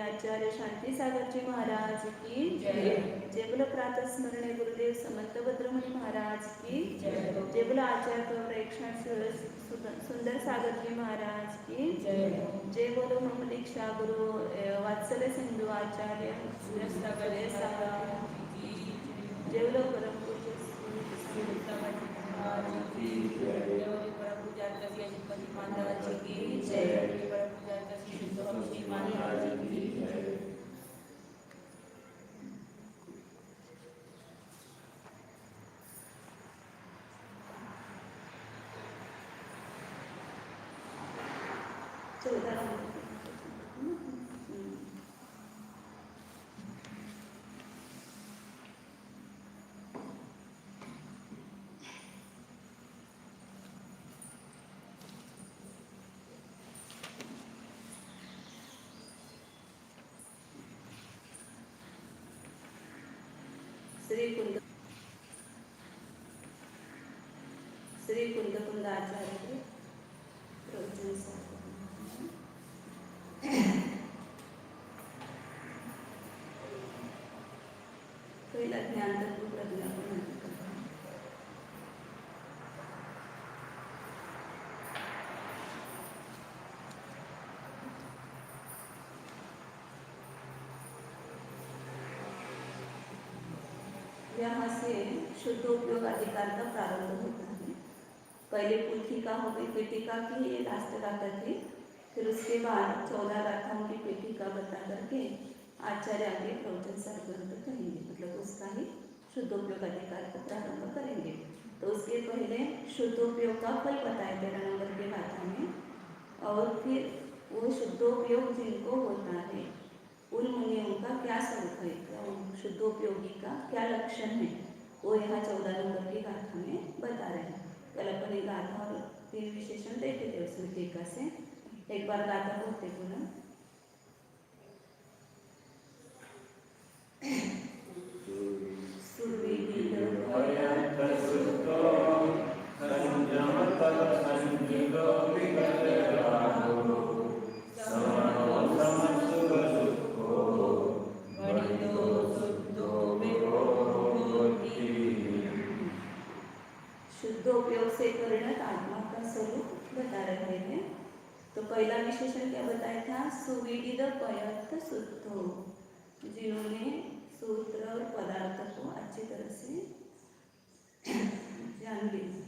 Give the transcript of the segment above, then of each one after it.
आचार्य शांती सागरजी महाराज की जय बोलो प्रातः स्मरणे गुरुदेव समर्थ भद्रमुनी महाराज की जय बोलो आचार्य प्रेक्षण सुंदर सागरजी महाराज की जय बोलो मम दीक्षा गुरु वात्सल्य सिंधु आचार्य जय बोलो परम पूज्य महाराज की जय महाराज की श्री कुंद आचार्य के प्रवचन पहिला ज्ञान तत्व प्रज्ञा यहाँ से शुद्धोपयोग अधिकार का प्रारंभ होता है। पहले पुथिका हो गई, पीठिका की ये लास्ट गाथा थी। फिर उसके बाद 14 गाथाओं की पीठिका बता करके आचार्य आगे प्रवचन सारग्रंथ कहेंगे, मतलब उसका ही शुद्धोपयोग अधिकार को प्रारंभ करेंगे। तो उसके पहले शुद्धोपयोग का फल बताया 13 नंबर के गाथा में, और फिर वो शुद्धोपयोग जिनको होता है उन मुनियों का क्या स्वरूप है, शुद्धोपयोगी का क्या लक्षण है, वो यहाँ 14 नंबर की गाथा में बता रहे हैं। कल अपन एक गाथा और 3 विशेषण देखे थे उसमें टीका से। एक बार गाथा बोलते बोला। शुद्धोपयोग से परिणत आत्मा का स्वरूप बता रहे हैं। तो पहला विशेषण क्या बताया था, सुविदित पयर्थ शुद्धो, जिन्होंने सूत्र और पदार्थ को अच्छी तरह से जान लिया।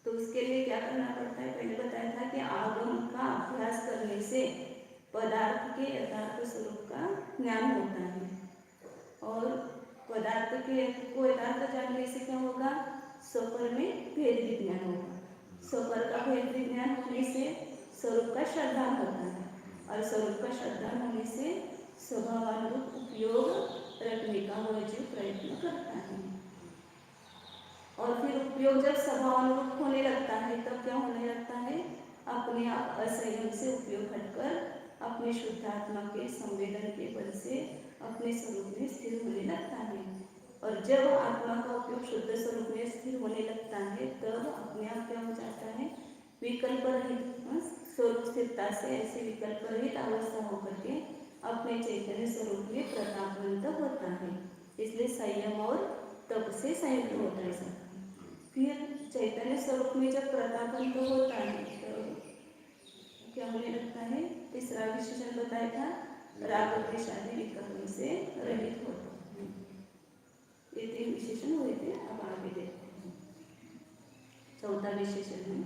तो उसके लिए क्या करना पड़ता है, पहले बताया था कि आगम का अभ्यास करने से पदार्थ के यथार्थ स्वरूप का ज्ञान होता है, और पदार्थ के को यथार्थ जानने से क्या होगा, स्वपर में भेद विज्ञान होगा। स्वपर का भेद विज्ञान होने से स्वरूप का श्रद्धान होता है, और स्वरूप का श्रद्धान होने से स्वभावानुरूप उपयोग रखने का वह जीव प्रयत्न करता है। और फिर उपयोग जब स्वभावानुरूप होने लगता है तब क्या होने लगता है, अपने आप असंयम से उपयोग हटकर अपने शुद्ध आत्मा के संवेदन के बल से अपने स्वरूप में स्थिर होने लगता है। और जब आत्मा का उपयोग शुद्ध स्वरूप में स्थिर होने लगता है तब अपने आप क्या हो जाता है, विकल्प रहित स्वरूप स्थिरता से ऐसे विकल्प रहित अवस्था होकर के अपने चैतन्य स्वरूप में प्रतापवंत होता है। इसलिए संयम और तप से संयुक्त होता है सब। फिर चैतन्य स्वरूप में जब प्रतापवंत होता है तो क्या होने लगता है, तीसरा विशेषण बताया था, राग द्वेष आदि विकल्पों से रहित होता है। ये 3 विशेषण हुए थे, अब आगे देखते हैं। चौथा विशेषण है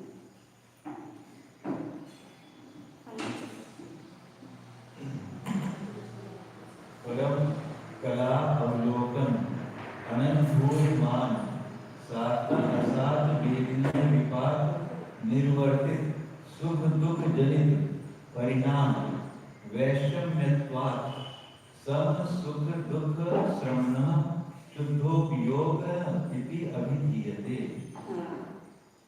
परम कला अवलोकन अनंतमान सार्थक असाध वेदनीय विपाक निर्वर्तित सुख दुख जनित परिणाम वैषम्यत्वात् सम सुख दुख श्रवण शुद्धोपयोग इति अभिधीयते।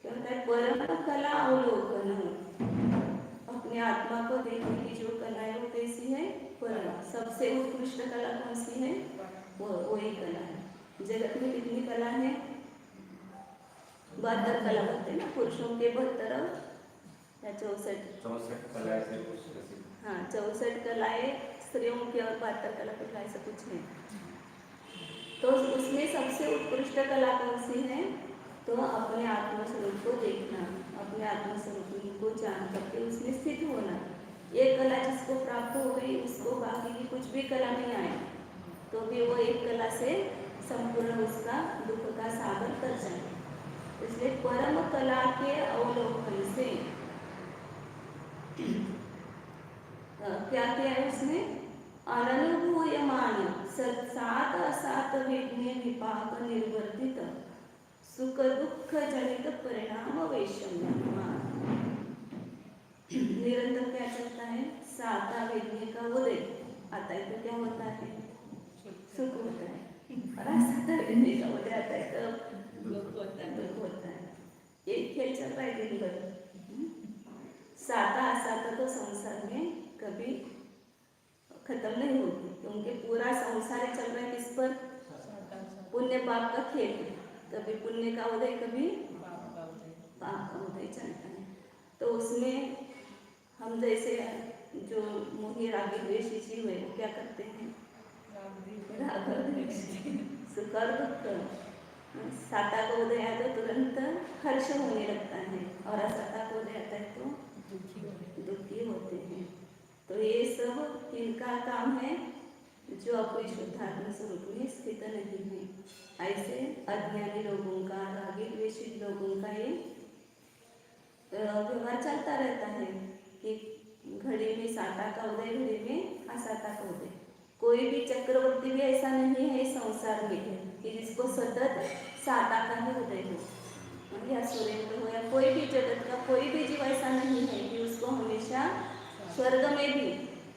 क्या होता है, परम कला अवलोकन, अपने आत्मा को देखने की जो कला है वो कैसी है, परम, सबसे उत्कृष्ट कला कौन सी है, वो वही कला है। जगत में कितनी कला है, 72 कला बोलते हैं ना, पुरुषों के 72 या 64 कलाएं से हाँ 64 कलाएं स्त्रियों की और 72 कला कुछ ऐसा कुछ नहीं। तो उसमें सबसे उत्कृष्ट कला कौन सी है, तो अपने आत्मस्वरूप को देखना, अपने आत्मस्वरूप को जान करके उसमें स्थित होना। एक कला जिसको प्राप्त हो गई उसको बाकी की कुछ भी कला नहीं आए तो भी वो एक कला से संपूर्ण उसका दुख का सागर कर जाए। इसलिए परम कला के अवलोकन से क्या किया है उसने, अनुभूयमान सात असात वेदनीय विपाक निर्वर्तित सुख दुख जनित परिणाम वैषम्य। निरंतर क्या चलता है, साता वेदनीय का उदय आता है तो क्या होता है, सुख होता है, और असाता वेदनीय का उदय आता है तो दुख होता है। ये खेल चल रहा है दिन भर। साता असाता तो संसार में कभी खत्म नहीं होती, क्योंकि पूरा संसार चल रहा है किस पर, पुण्य पाप का खेल। कभी पुण्य का उदय कभी पाप का उदय चलता है। तो उसमें हम जैसे जो मोही रागी द्वेषी जीव है वो क्या करते हैं, राग द्वेष सुख और दुख। साता का उदय आता है तुरंत हर्ष होने लगता है, और असाता का उदय आता है तो दुखी होते हैं। तो ये सब इनका काम है जो अपने शुद्धात्म स्वरूप में स्थित नहीं है। ऐसे अज्ञानी लोगों का, रागी द्वेषित लोगों का ये व्यवहार चलता रहता है कि घड़ी में साता का उदय, घड़ी में असाता का उदय। कोई भी चक्रवर्ती भी ऐसा नहीं है संसार में कि जिसको सतत साता का ही उदय हो, या सुरेंद्र हो, या कोई भी जगत का कोई भी जीव ऐसा नहीं है कि उसको हमेशा स्वर्ग में भी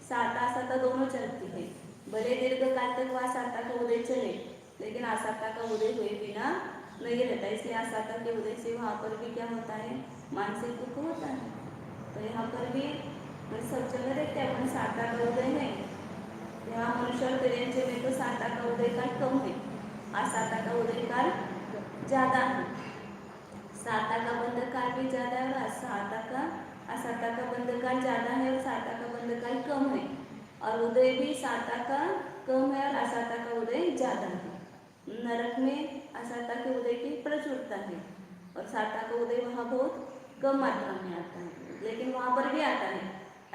साता असाता दोनों चलती है। भले दीर्घ काल तक वह साता का उदय चले, लेकिन असाता का उदय हुए बिना नहीं रहता। इसलिए असाता के उदय से वहाँ पर भी क्या होता है, मानसिक दुख होता है। तो यहाँ पर भी सब जगह रहते हैं, अपन साता का उदय है, यहाँ मनुष्य और तिरंजे में तो साता का उदय काल कम है, असाता का उदय काल ज़्यादा है। साता का बंध काल भी ज़्यादा है और असाता का बंध काल ज़्यादा है, और साता का बंध काल कम है। और उदय भी साता का कम है और असाता का उदय ज़्यादा है। नरक में असाता के उदय की प्रचुरता है और साता का उदय वहाँ बहुत कम मात्रा में आता है, लेकिन वहाँ पर भी आता है।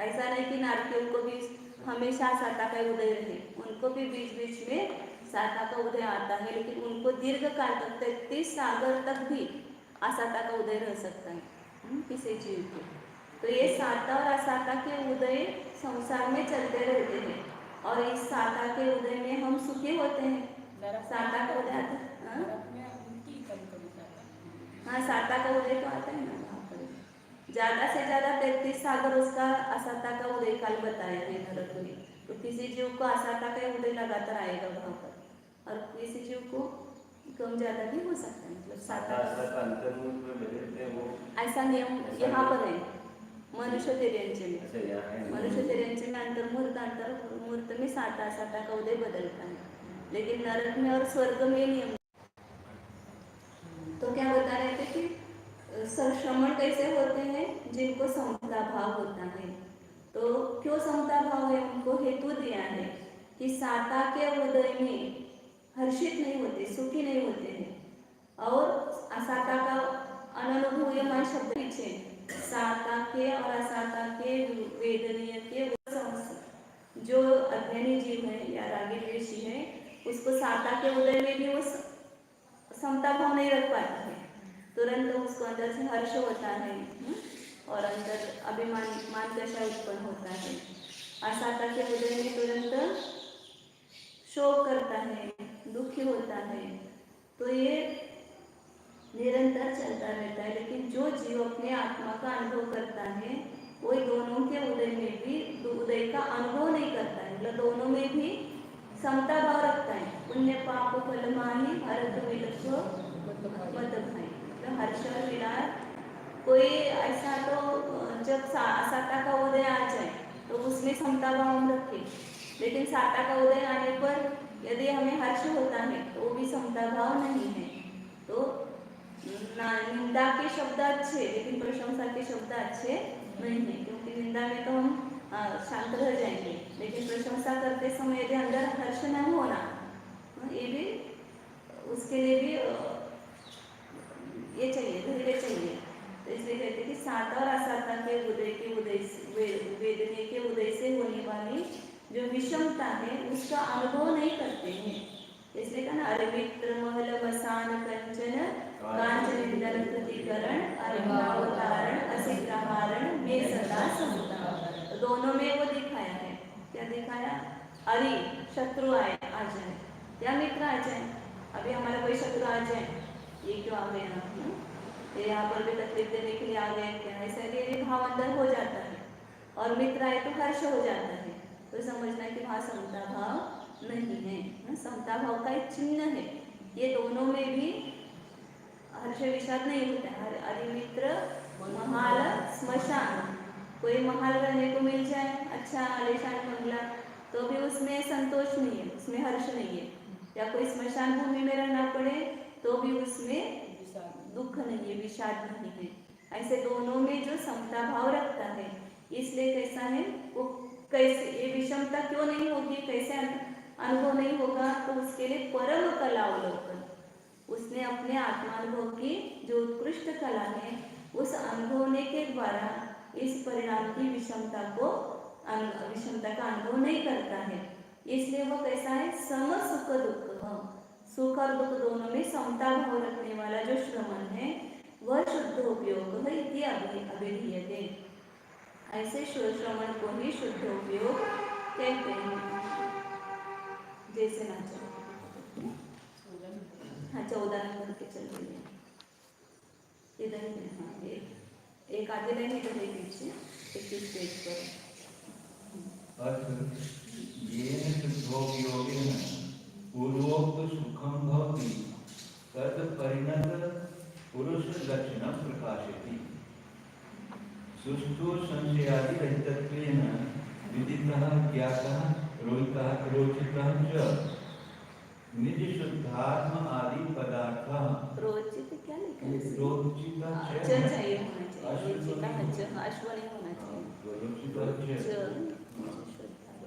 ऐसा नहीं कि नारकियों को भी हमेशा साता का उदय रहे, उनको भी बीच बीच में साता का उदय आता है, लेकिन उनको दीर्घ काल तक 33 सागर तक भी असाता का उदय रह सकता है किसी जीव को। तो ये साता और असाता के उदय संसार में चलते रहते हैं, और इस साता के उदय में हम सुखी होते हैं। साता का उदय आता है, हाँ साता का उदय तो आता है ना वहाँ पर। ज्यादा से ज्यादा 33 सागर उसका असाता का उदय काल बताया है नरक में। तो किसी जीव को असाता का उदय लगातार आएगा वहां पर, और किसी जीव को कम ज्यादा भी हो सकता है, मतलब साता ऐसा नियम यहाँ पर है मनुष्य तेरेंचे में। मनुष्य तेरेंचे में अंतर्मुहूर्त में साता का उदय बदलता है, लेकिन नरक में और स्वर्ग में नियम। तो क्या बता रहे थे कि श्रमण कैसे होते हैं, जिनको समता भाव होता है। तो क्यों समता भाव है, उनको हेतु दिया है कि साता के उदय में हर्षित नहीं होते, सुखी नहीं होते हैं, और असाता का अनुभूयमान शब्द पीछे साता के और असाता के वेदनीय के जो अज्ञानी जीव है या रागी द्वेषी है, उसको साता के उदय में भी वो समता भाव नहीं रख पाता है। तुरंत उसको अंदर से हर्ष होता है और अंदर अभिमान मान दशा उत्पन्न होता है। असाता के उदय में तुरंत शोक करता है, दुखी होता है। तो ये निरंतर चलता रहता है। लेकिन जो जीव अपने आत्मा का अनुभव करता है, वो दोनों के उदय में भी उदय का अनुभव नहीं करता है, मतलब दोनों में भी समता भाव रखता है। पुण्य पाप फल माही हरत विलक्ष मत भाई, मतलब हर्ष और विलास। कोई ऐसा तो जब साता का उदय आ जाए तो उसमें समता भाव हम रखें, लेकिन साता का उदय आने पर यदि हमें हर्ष होता है तो वो भी समता भाव नहीं है। तो निंदा के शब्द अच्छे, लेकिन प्रशंसा के शब्द अच्छे नहीं है, क्योंकि निंदा में तो हम शांत रह जाएंगे, लेकिन प्रशंसा करते समय यदि अंदर हर्ष नहीं होना, ये भी उसके लिए भी ये चाहिए, धैर्य चाहिए। तो इसलिए कहते हैं कि साता और असाता के उदय वेदनीय के उदय से होने वाली जो विषमता है उसका अनुभव नहीं करते हैं। इसलिए कहा ना, अरवित्र महल मसान कंचन कांचन निंदन प्रतिकरण अरणावतारण असिग्रहारण में सदा समता। तो दोनों में वो दिखाया है। क्या दिखाया? अरे शत्रु आए आ जाए या मित्र आ जाए। अभी हमारा कोई शत्रु आ जाए, ये क्यों आ गए ना, ये यहाँ पर भी तकलीफ देने के लिए आ गए क्या, ऐसा ये भाव अंदर हो जाता है। और मित्र आए तो हर्ष हो जाता है। तो समझना कि वहाँ समता भाव नहीं है, समता भाव का एक चिन्ह है। ये दोनों में भी हर्ष विषाद नहीं होता है। अधिमित्र महाल स्मशान, कोई महाल रहने को मिल जाए, अच्छा आलिशान बंगला, तो भी उसमें संतोष नहीं है, उसमें हर्ष नहीं है। या कोई स्मशान भूमि में रहना पड़े तो भी उसमें दुख नहीं है, विषाद नहीं है। ऐसे दोनों में जो समता भाव रखता है, इसलिए कैसा है वो, कैसे ये विषमता क्यों नहीं होगी, कैसे अनुभव नहीं होगा, तो उसके लिए परम कला अवलोकन, उसने अपने आत्मानुभव की जो उत्कृष्ट कला है उस अनुभवने के द्वारा इस परिणाम की विषमता का अनुभव नहीं करता है। इसलिए वो कैसा है, सम सुख दुख, सुख और दुख दोनों में समता भाव रखने वाला जो श्रमण है वह शुद्ध उपयोग है इति अभिधीयते। ऐसे श्रमण को ही शुद्ध उपयोग कहते हैं। जैसे ना चलो, हाँ 14 नंबर के चल रही है इधर ही, हाँ एक आधे लाइन इधर है पीछे 21 पेज पर। पूर्वोक्त सुखम भवति तद परिणत पुरुष लक्षणं प्रकाशयति। सुष्ठु संशयादि रहितत्वेन विदितः ज्ञातः रोचितः च निज शुद्धात्म आदि पदार्थः। रोचित क्या लिखा है? रोचितः च चाहिए होना चाहिए, रोचितः अश्व नहीं होना चाहिए।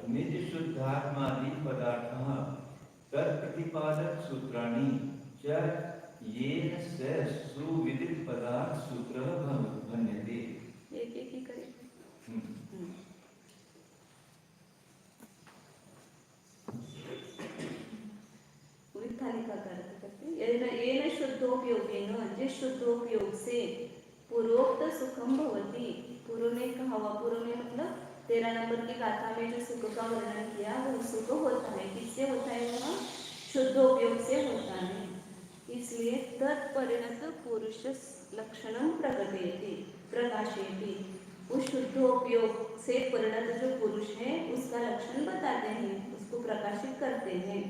निज शुद्धात्मादि पदार्थः तत्प्रतिपादक सूत्राणि च येन से सुविदित पदार्थ सूत्रः भण्यते। एक एक ही करें। वित्थालिका करते येन शुद्धोपयोगेन, जिस शुद्धोपयोग से पूर्वोक्त सुखम भवति। पूर्व में कहा हुआ, पूर्व में मतलब 13 नंबर की गाथा में जो सुख का वर्णन किया वो सुख होता है, किससे होता है? वह शुद्धोपयोग से होता है। इसलिए तत्परिणत पुरुष लक्षणं प्रकाशयति। उस शुद्धोपयोग से परिणत जो पुरुष है उसका लक्षण बताते हैं, उसको प्रकाशित करते हैं।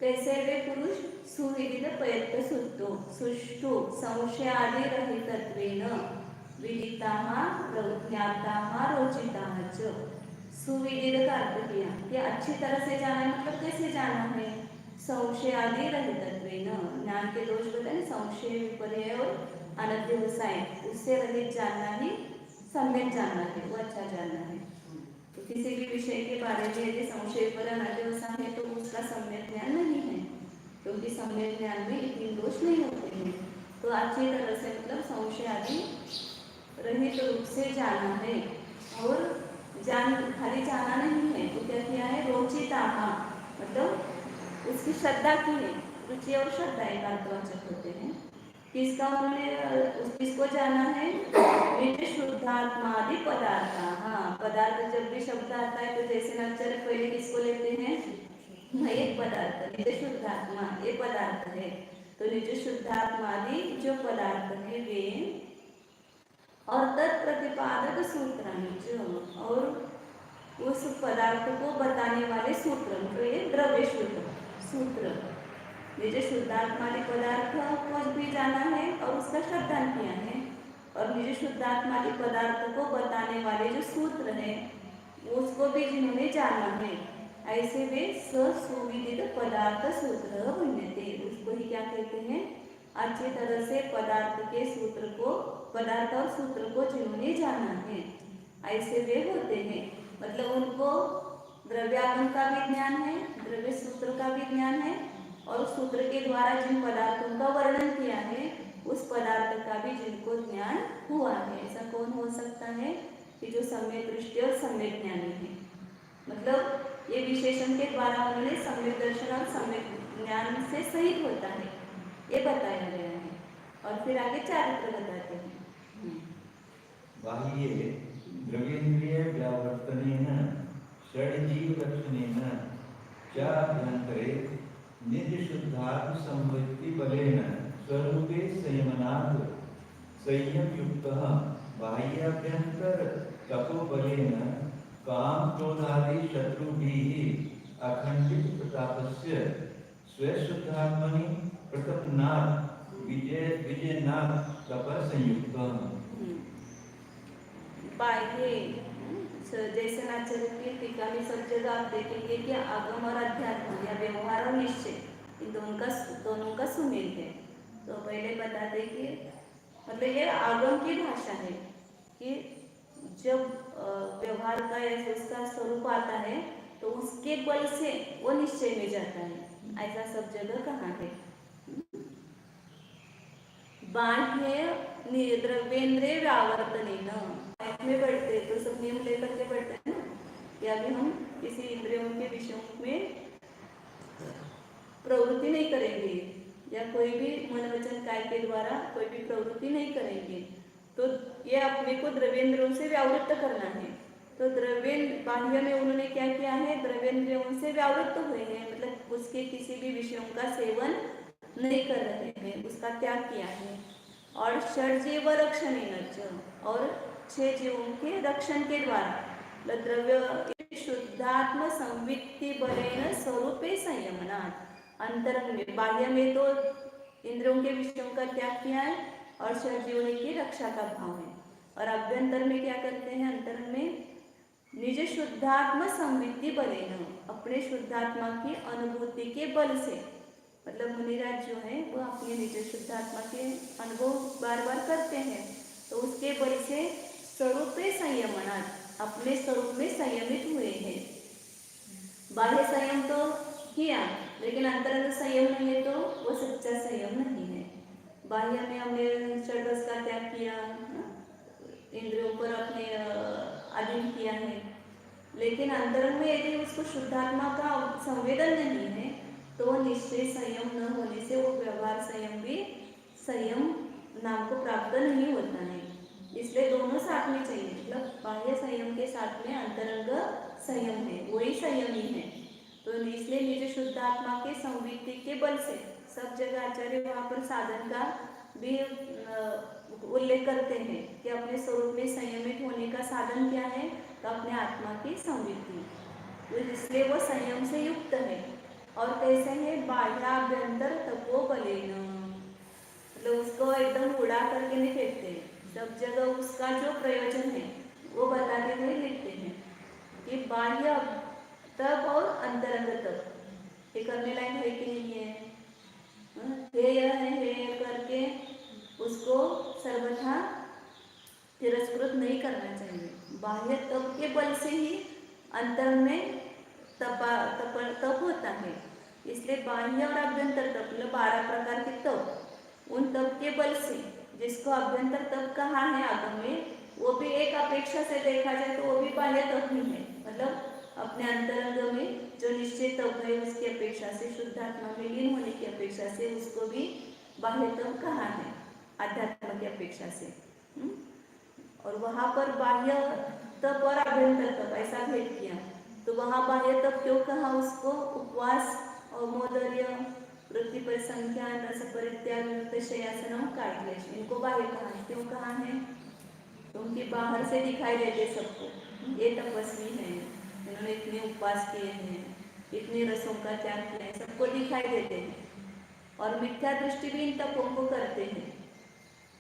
कैसे वे पुरुष? सुविदित प्रयत्न सुष्टु सुष्टु संशयादि रहितत्वेन विदिताः प्रज्ञाताः रोचिताः च। सुविदित का अर्थ किया कि अच्छी तरह से जाना, मतलब कैसे जाना है? संशय आदि रहितत्वेन, ज्ञान के दोष बताए, संशय विपर्य और अनध्यवसाय, उससे रहित जानना ही सम्यक जानना है, वो अच्छा जानना है। तो किसी भी विषय के बारे में यदि संशय विपर्य अनध्यवसाय है तो उसका सम्यक ज्ञान नहीं है, क्योंकि सम्यक ज्ञान में इतने दोष नहीं होते हैं। तो अच्छी तरह से मतलब संशय आदि रहित रूप से जाना है। और खाली जाना नहीं है तो क्या किया है? रोचिता, मतलब उसकी श्रद्धा की है। रुचि और श्रद्धा एक अर्थवाचक होते हैं। किसका उन्होंने किसको जाना है? नित्य शुद्धात्मादि पदार्थ। हाँ, पदार्थ जब भी शब्द आता है तो जैसे नक्षर पहले किसको लेते हैं? एक पदार्थ, नित्य शुद्धात्मा ये पदार्थ है। तो नित्य शुद्धात्मादि जो पदार्थ है वे और तत्प्रतिपादक सूत्राणि, और उस पदार्थ को बताने वाले सूत्र, तो ये द्रव्य सूत्र। निज शुद्धात्मादि पदार्थ को भी जाना है और उसका श्रद्धान किया है, और निज शुद्धात्मादि पदार्थ को बताने वाले जो सूत्र है उसको भी जिन्होंने जाना है, ऐसे वे सुविदित पदार्थ सूत्र बनते। उसको ही क्या कहते हैं? अच्छी तरह से पदार्थ के सूत्र को, पदार्थ और सूत्र को जिन्होंने जाना है ऐसे वे होते हैं। मतलब उनको द्रव्यागम का भी ज्ञान है, द्रव्य सूत्र का भी ज्ञान है, और सूत्र के द्वारा जिन पदार्थों का वर्णन किया है उस पदार्थ का भी जिनको ज्ञान हुआ है। ऐसा कौन हो सकता है कि जो सम्यक दृष्टि और सम्यक ज्ञानी है। मतलब ये विशेषण के द्वारा उन्होंने सम्यक दर्शन और सम्यक ज्ञान से सहित होता है, ये बताया गया है। और फिर आगे चारित्र बताते हैं। बाह्ये द्रव्येन्द्रिय व्यावर्तनेन षड्जीव लक्षणेन च अभ्यन्तरे नित्य शुद्धात्म संवृत्ति बलेन स्वरूपे संयमनात् संयम युक्तः बाह्याभ्यन्तर तपोबलेन काम क्रोधादि शत्रुभिः अखण्डित प्रतापस्य स्वशुद्धात्मनि प्रतपनात् विजयनात् तपः संयुक्तः। बाह्य जैसे आचार्य की टीका में सब जगह आप देखेंगे कि आगम और अध्यात्म या व्यवहार और निश्चय इन दोनों का सुमेल है। तो पहले बताते कि मतलब ये आगम की भाषा है कि जब व्यवहार का या उसका स्वरूप आता है तो उसके बल से वो निश्चय में जाता है, ऐसा सब जगह कहा है। बाह्य द्रव्येन्द्रिय व्यावर्तनेन में बढ़ते तो सब नियम लेकर के बढ़ते हैं ना कि अभी हम किसी इंद्रियों के विषयों में प्रवृत्ति नहीं करेंगे या कोई भी मन वचन काय के द्वारा कोई भी प्रवृत्ति नहीं करेंगे, तो ये अपने को द्रव्येंद्रियों से व्यावृत्त करना है। तो द्रव्य बाह्य में उन्होंने क्या किया है? द्रव्येंद्रियों से व्यावृत्त हुए हैं, मतलब उसके किसी भी विषयों का सेवन नहीं कर रहे हैं, उसका त्याग किया है। और षड्जीव रक्षण, और 6 जीवों के रक्षण के द्वारा द्रव्य शुद्धात्म संवित्ति बलेन स्वरूपे संयमनात्। अंतरंग में बाह्य में तो इंद्रियों के विषयों का त्याग किया है और 6 जीवों की रक्षा का भाव है, और अभ्यंतर में क्या करते हैं? अंतरंग में निज शुद्धात्म संवित्ति बलेन, अपने शुद्धात्मा की अनुभूति के बल से, मतलब मुनिराज जो है वो अपने निज शुद्धात्मा के अनुभव बार बार करते हैं, तो उसके बल से स्वरूपे संयमनात्, अपने स्वरूप में संयमित हुए हैं। बाह्य संयम तो किया लेकिन अंतरंग संयम नहीं है तो वो सच्चा संयम नहीं है। बाह्य में हमने षड्रस का त्याग किया, इंद्रियों पर अपने अधीन किया है, लेकिन अंतरंग में यदि उसको शुद्धात्मा का संवेदन नहीं है तो निश्चय संयम न होने से वो व्यवहार संयम भी संयम नाम को प्राप्त नहीं होता है। इसलिए दोनों साथ में चाहिए, मतलब बाह्य संयम के साथ में अंतरंग संयम है, वही संयम ही है। तो इसलिए निज शुद्धात्मा के संवित्ति के बल से सब जगह आचार्य वहाँ पर साधन का भी उल्लेख करते हैं कि अपने स्वरूप में संयमित होने का साधन क्या है, तो अपने आत्मा की संवित्ति, तो इसलिए वो संयम से युक्त है। और कैसे है, बाह्याभ्यंतर तपोबलेन, मतलब उसको एकदम उड़ा करके नहीं फेंकते, सब जगह उसका जो प्रयोजन है वो बताते हुए लिखते हैं कि बाह्य तप और अंतरंग तप ये करने लायक है कि नहीं है। हे करके उसको सर्वथा तिरस्कृत नहीं करना चाहिए। बाह्य तप के बल से ही अंतर में तप होता है, इसलिए बाह्य और अभ्यंतर तप मतलब 12 प्रकार के तप, उन तप के बल से जिसको अभ्यंतर तप कहा है आगम में, वो भी एक अपेक्षा से देखा जाए तो वो भी बाह्य तप ही है, मतलब अपने अंतरंग में जो निश्चित तप है उसकी अपेक्षा से, शुद्धात्मा में लीन होने की अपेक्षा से उसको भी बाह्य तप कहा है, आध्यात्म की अपेक्षा से। और वहां पर बाह्य तप और अभ्यंतर तप ऐसा भेद किया, तो वहां बाह्य तप क्यों कहा उसको, उपवास और मोदर्य, वृत्ति परिसंख्यान, रस परित्याग, शयासनम, कायक्लेश, इनको बाह्य कहा है। क्यों कहा है, क्योंकि बाहर से दिखाई देते सबको, ये तपस्वी है, इन्होंने इतने उपवास किए हैं, इतने रसों का त्याग किया है, सबको दिखाई देते हैं, और मिथ्या दृष्टि भी इन तपों को करते हैं,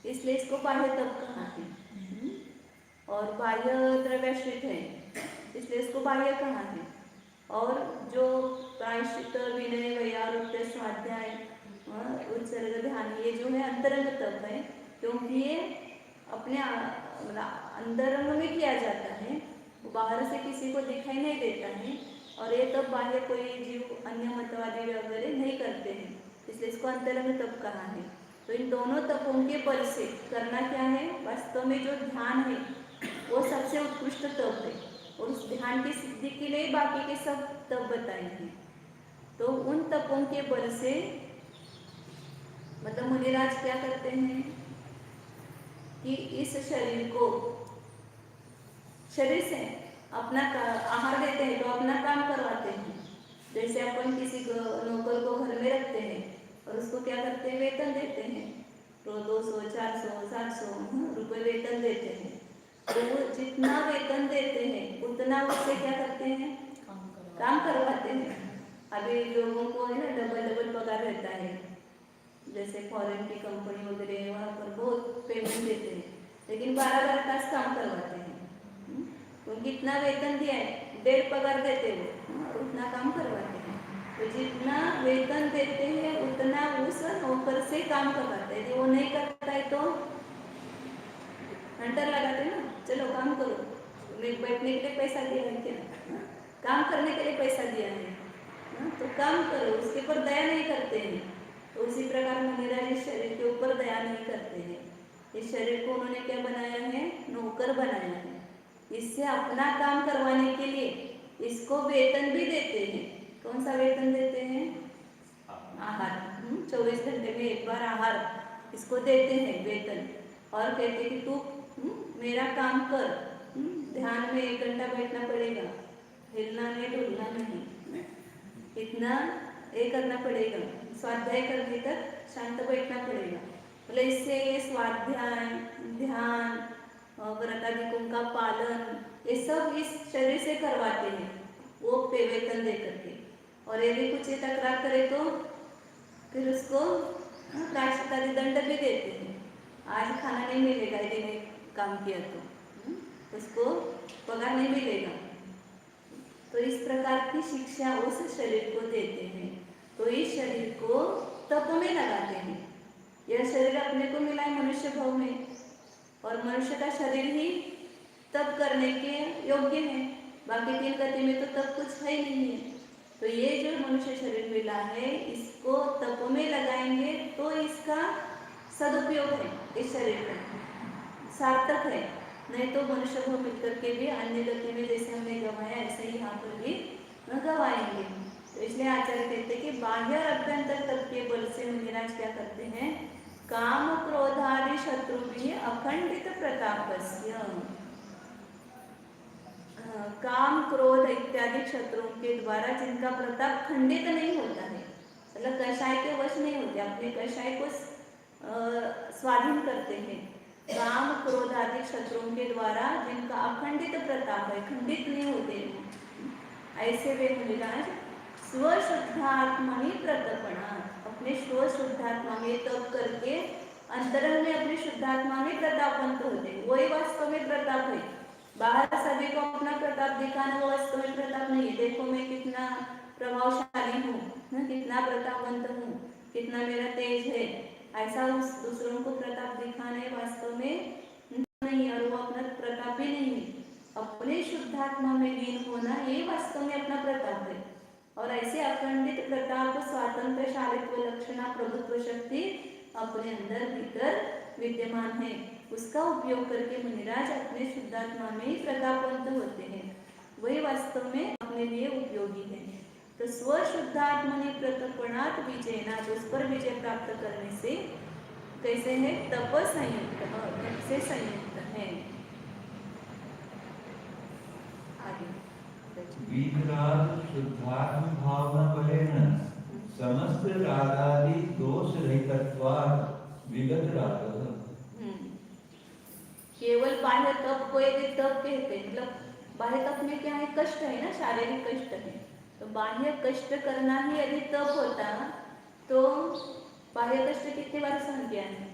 इसलिए इसको बाह्य तप कहा है। और बाह्य द्रव्याश्रित है, इसलिए इसको बाह्य कहा है। और जो प्रायश्चित, विनय, वैयारोक्त्य, स्वाध्याय, उत्सर्ग, ध्यान, ये जो है अंतरंग तप है, क्योंकि ये अपने अंतरंग में किया जाता है, वो बाहर से किसी को दिखाई नहीं देता है, और ये तप बाह्य कोई जीव अन्य मतवादी वगैरह नहीं करते हैं, इसलिए इसको अंतरंग तप कहा है। तो इन दोनों तपों के बल से करना क्या है, वास्तव में जो ध्यान है वो सबसे उत्कृष्ट तप है, और उस ध्यान की सिद्धि के लिए बाकी के सब तप बताए हैं। तो उन तपों के बल से मतलब मुनिराज क्या करते हैं कि इस शरीर को, शरीर से अपना आहार देते हैं, तो अपना काम करवाते हैं। जैसे अपन किसी नौकर को घर में रखते हैं और उसको क्या करते हैं, वेतन देते हैं, तो 200, 400, 700 रुपये वेतन देते हैं। तो वो जितना वेतन देते हैं उतना उससे क्या करते हैं, काम करवाते हैं। अभी लोगों को है ना डबल पगार रहता है, जैसे फॉरेन की कंपनी वगैरह, वहाँ पर बहुत पेमेंट देते हैं, लेकिन 12-12 तास काम करवाते हैं, क्योंकि इतना वेतन दिया है, 1.5 पगार देते वो, और उतना काम करवाते हैं। तो जितना वेतन देते हैं उतना उस नौकर से काम करवाते हैं। वो नहीं करता है तो हंटर लगाते ना, चलो काम करो, बैठने के लिए पैसा दिया है क्या, काम करने के लिए पैसा दिया है, तो काम करो, उसके ऊपर दया नहीं करते हैं। तो उसी प्रकार मुनिराज इस शरीर के ऊपर दया नहीं करते हैं। इस शरीर को उन्होंने क्या बनाया है, नौकर बनाया है। इससे अपना काम करवाने के लिए इसको वेतन भी देते हैं। कौन सा वेतन देते हैं, आहार, 24 घंटे में एक बार आहार इसको देते हैं वेतन, और कहते कि तू मेरा काम कर, ध्यान में 1 घंटा बैठना पड़ेगा, हिलना नहीं, डुलना नहीं, इतना ये करना पड़ेगा, स्वाध्याय करने तक शांत बैठना पड़ेगा। मतलब इससे ये स्वाध्याय, ध्यान, व्रतादिकों का पालन, ये सब इस शरीर से करवाते हैं वो वेतन दे करके। और यदि कुछ तकरार करे तो फिर उसको प्रायश्चित आदि दंड भी देते हैं। आज खाना नहीं मिलेगा यदि नहीं काम किया तो उसको पगार नहीं मिलेगा। तो इस प्रकार की शिक्षा उस शरीर को देते हैं। तो इस शरीर को तप में लगाते हैं। यह शरीर अपने को मिला है मनुष्य भाव में, और मनुष्य का शरीर ही तप करने के योग्य है, बाकी 3 गति में तो तप कुछ है ही नहीं है। तो ये जो मनुष्य शरीर मिला है इसको तप में लगाएंगे तो इसका सदुपयोग है, इस शरीर का सार्थक है। नहीं तो मनुष्य भाव मिलकर के भी अन्य गति में जैसे हमने गवाया ऐसे ही यहाँ पर भी गवाएंगे। तो इसलिए आचार्य कहते हैं कि बाह्य और अभ्यंतर तप के बल से मुनिराज क्या करते हैं, काम क्रोधादि शत्रु भी अखंडित प्रतापस्य, काम क्रोध इत्यादि शत्रुओं के द्वारा जिनका प्रताप खंडित नहीं होता है, मतलब कषाय के वश नहीं होते, अपने कषाय को स्वाधीन करते हैं। काम क्रोध आदि शत्रुओं के द्वारा जिनका अखंडित प्रताप है, खंडित नहीं होते हैं, ऐसे वे मुनिराज स्वशुद्धात्मा ही प्रतपणा, अपने स्वशुद्धात्मा में तप करके अंतरंग में अपने शुद्धात्मा में प्रतापवंत होते, वही वास्तव में प्रताप है। बाहर सभी को अपना प्रताप दिखाना वो वास्तव में प्रताप नहीं है। देखो मैं कितना प्रभावशाली हूँ, कितना प्रतापवंत हूँ, कितना मेरा तेज है, ऐसा उस दूसरों को प्रताप दिखाना है वास्तव में नहीं, और वो अपना प्रताप ही नहीं है। अपने शुद्धात्मा में लीन होना ये वास्तव में अपना प्रताप है। और ऐसे अखंडित प्रताप, स्वातंत्रशालित्व, लक्षणा, प्रभुत्व शक्ति अपने अंदर भीतर विद्यमान है। उसका उपयोग करके मुनिराज अपने शुद्धात्मा में ही प्रतापवंत होते हैं, वही वास्तव में अपने लिए उपयोगी है। तो स्वशुद्धात्मनि प्रतपणात् विजयनात्, उस पर विजय प्राप्त करने से कैसे है? तप संयुक्त, तप से संयुक्त है। आगे वीतराग शुद्धात्म भावना बलेन समस्त रागादि दोष रहितत्वात् विगत राग। केवल बाह्य तप को यदि तप कहते हैं, मतलब बाह्य तप में क्या है? कष्ट है ना, शारीरिक कष्ट है। तो बाह्य कष्ट करना ही यदि तप होता तो बाह्य कष्ट कितने बार सहन किया है?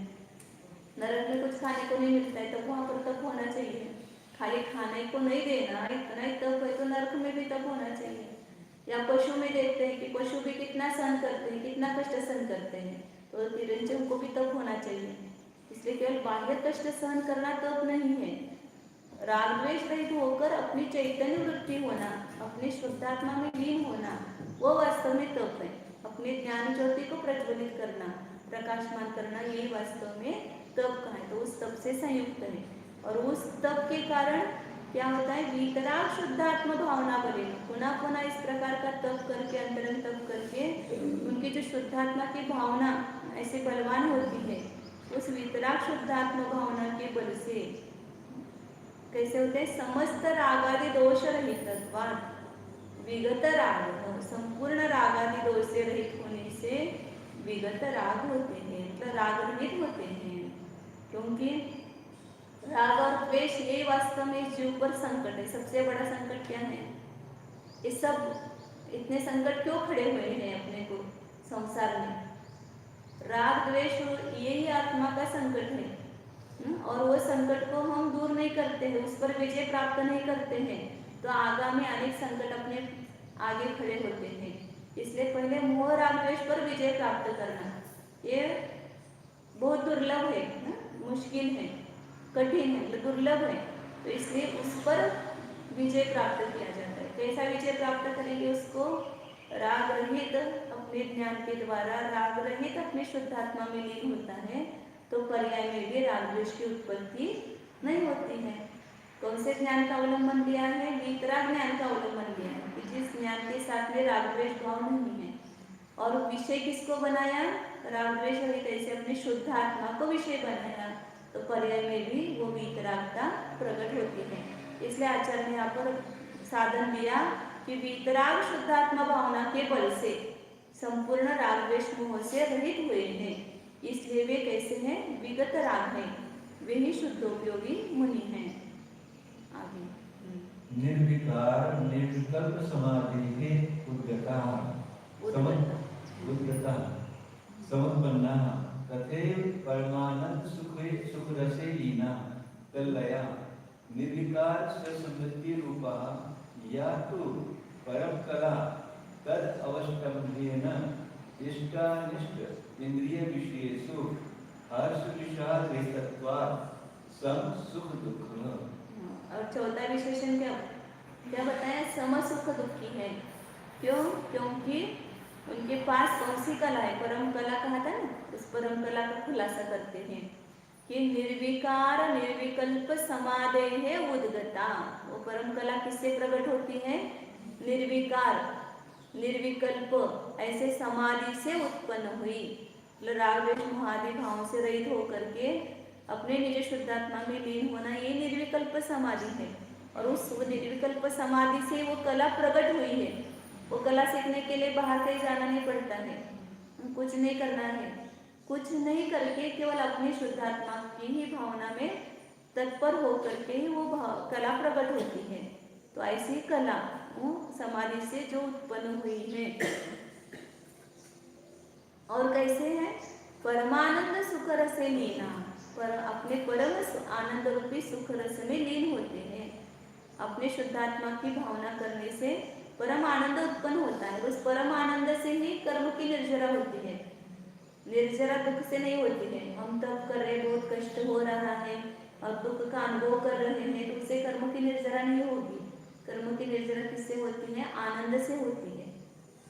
नरक में कुछ खाने को नहीं मिलता है तो वहाँ पर तप होना चाहिए। खाली खाने को नहीं देना, इतना ही तप है तो नरक में भी तप होना चाहिए। या पशु में देखते हैं कि पशु भी कितना सहन करते हैं, कितना कष्ट सहन करते हैं, तो तिरंजन को भी तप होना चाहिए। इसलिए केवल बाह्य कष्ट सहन करना तप नहीं है। राग द्वेष रहित होकर अपनी चैतन्य वृत्ति होना, अपने शुद्धात्मा में लीन होना, वो वास्तव में तप है। अपने ज्ञान ज्योति को प्रज्वलित करना, प्रकाशमान करना, ये वास्तव में तप का है। तो उस तप से संयुक्त है। और उस तप के कारण क्या होता है? वीतराग शुद्धात्मा भावना बले, पुनः पुनः इस प्रकार का तप करके, अंतरंग तप करके उनकी जो शुद्धात्मा की भावना ऐसे बलवान होती है, उस वीतराग शुद्धात्मा भावना के बल से कैसे होते हैं? समस्त रागादि दोष रहितत्वात् विगत राग, संपूर्ण रागादि दोष से रहित होने से विगत राग होते हैं, मतलब राग रहित होते हैं। क्योंकि राग और द्वेष ये वास्तव में इस जीव पर संकट है। सबसे बड़ा संकट क्या है? ये सब इतने संकट क्यों खड़े हुए हैं अपने को संसार में? राग द्वेष यही आत्मा का संकट है। और वो संकट को हम दूर नहीं करते हैं, उस पर विजय प्राप्त नहीं करते हैं, तो आगामी अनेक संकट अपने आगे खड़े होते हैं। इसलिए पहले मोह राग द्वेष पर विजय प्राप्त करना ये बहुत दुर्लभ है, मुश्किल है, कठिन है, दुर्लभ है। तो इसलिए उस पर विजय प्राप्त किया जाता है। कैसा विजय प्राप्त करेंगे? उसको राग रहित अपने ज्ञान के द्वारा, राग रहित अपने शुद्धात्मा में लीन होता है तो पर्याय में भी राग द्वेष की उत्पत्ति नहीं होती है। कौन से ज्ञान का अवलंबन लिया है? वीतराग ज्ञान का अवलंबन लिया है कि जिस ज्ञान के साथ में राग द्वेष भाव नहीं है। और विषय किसको बनाया? राग द्वेष रहित ऐसे अपने शुद्ध आत्मा को विषय बनाया, तो पर्याय में भी वो वीतरागता प्रकट होती है। इसलिए आचार्य ने यहाँ पर साधन दिया कि वीतराग शुद्धात्मा भावना के बल से संपूर्ण राग द्वेष मोह से रहित हुए हैं, इसलिए वे कैसे हैं? विगत राग हैं, वे ही शुद्धोपयोगी मुनि हैं। आगे निर्विकार निर्विकल्प समाधि के उद्गता समपन्ना तथैव परमानंद सुख रसे लीना तल्लया निर्विकार समृद्धि रूपा या तो परम कला तद अवष्टम्भेन इष्टानिष्ट इंद्रिय विषयेषु हर्ष विषाद रहितत्वात् सम सुख दुख। और चौथा विशेषण क्या बताया? सम सुख दुखी है। क्यों? क्योंकि उनके पास कौन सी कला है? परम कला कहा था ना, उस परम कला का खुलासा करते हैं कि निर्विकार निर्विकल्प समाधि है उद्गता। वो परम कला किससे प्रकट होती है? निर्विकार निर्विकल्प ऐसे समाधि से उत्पन्न हुई, राग द्वेष मोहादि भावों से रहित होकर के अपने निज शुद्धात्मा में लीन होना, ये निर्विकल्प समाधि है। और उस निर्विकल्प समाधि से वो कला प्रकट हुई है। वो कला सीखने के लिए बाहर कहीं जाना नहीं पड़ता है, कुछ नहीं करना है, कुछ नहीं करके केवल अपनी शुद्धात्मा की ही भावना में तत्पर होकर के ही वो कला प्रकट होती है। तो ऐसी कला समाधि से जो उत्पन्न हुई है और कैसे है, परमानंद सुख रस से लीना, पर अपने परम आनंद रूपी सुख रस में लीन होते हैं। अपने शुद्धात्मा की भावना करने से परम आनंद उत्पन्न होता है। उस परम आनंद से ही कर्म की निर्जरा होती है। निर्जरा दुख से नहीं होती है। हम तब कर रहे, बहुत कष्ट हो रहा है और दुख का अनुभव कर रहे हैं, तो उससे कर्म की निर्जरा नहीं होगी। कर्म की निर्जरा किससे होती है? आनंद से होती है।